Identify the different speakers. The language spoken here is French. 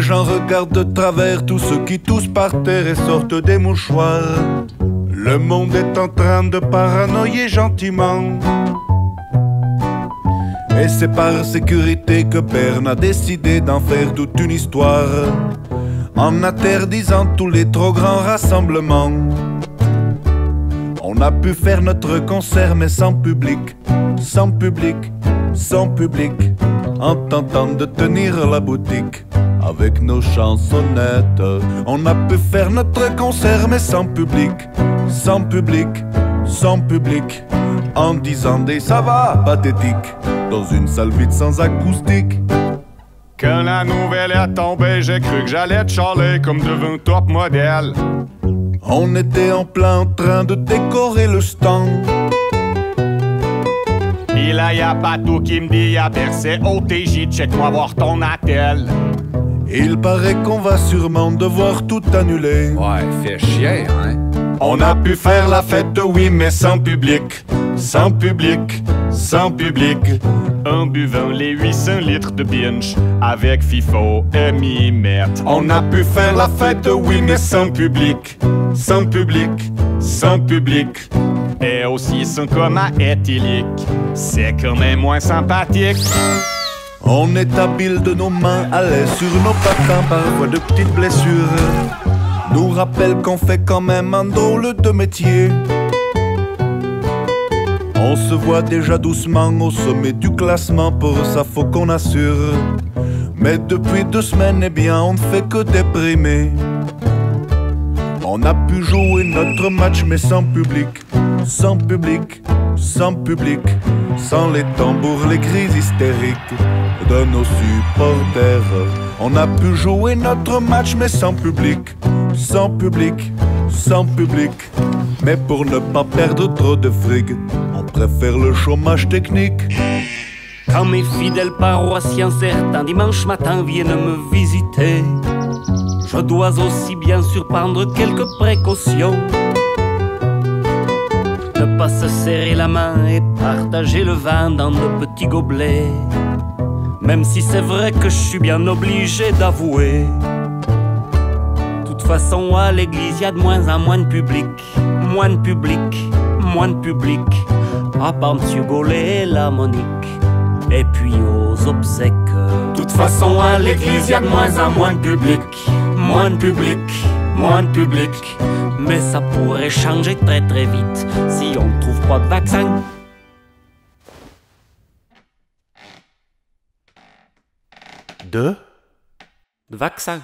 Speaker 1: gens regardent de travers tous ceux qui toussent par terre et sortent des mouchoirs. Le monde est en train de paranoïer gentiment. Et c'est par sécurité que Berne a décidé d'en faire toute une histoire, en interdisant tous les trop grands rassemblements. On a pu faire notre concert mais sans public, sans public, sans public, en tentant de tenir la boutique avec nos chansonnettes. On a pu faire notre concert mais sans public, sans public, sans public, en disant des ça va pathétiques dans une salle vide sans acoustique.
Speaker 2: Quand la nouvelle est tombée, j'ai cru que j'allais chialer comme devant top modèle.
Speaker 1: On était en plein train de décorer le stand.
Speaker 2: Et là y'a Patou qui me dit y'a versé OTJ, check-moi voir ton attel.
Speaker 1: Il paraît qu'on va sûrement devoir tout annuler.
Speaker 3: Ouais, fait chier, hein?
Speaker 1: On a pu faire la fête, oui, mais sans public, sans public, sans public.
Speaker 2: En buvant les 800 litres de binge avec FIFO et Mimette.
Speaker 1: On a pu faire la fête, oui, mais sans public, sans public, sans public.
Speaker 2: Et aussi sans coma éthylique, c'est quand même moins sympathique.
Speaker 1: On est habile de nos mains, à l'aise sur nos patins, parfois de petites blessures nous rappelle qu'on fait quand même un drôle de métier. On se voit déjà doucement au sommet du classement, pour ça faut qu'on assure. Mais depuis 2 semaines, eh bien on ne fait que déprimer. On a pu jouer notre match mais sans public, sans public, sans public, sans les tambours, les cris hystériques de nos supporters. On a pu jouer notre match mais sans public, sans public, sans public. Mais pour ne pas perdre trop de fric, on préfère le chômage technique.
Speaker 4: Quand mes fidèles paroissiens certains dimanche matin viennent me visiter, je dois aussi bien sûr prendre quelques précautions. Ne pas se serrer la main et partager le vin dans de petits gobelets, même si c'est vrai que je suis bien obligé d'avouer. De toute façon à l'église y a de moins en moins de public, moins de public, moins de public, à part Monsieur Gaulet et la Monique, et puis aux obsèques. De toute façon à l'église y a de moins en moins de public, moins de public, moins de public. Mais ça pourrait changer très très vite si on ne trouve pas de vaccin. De vaccin.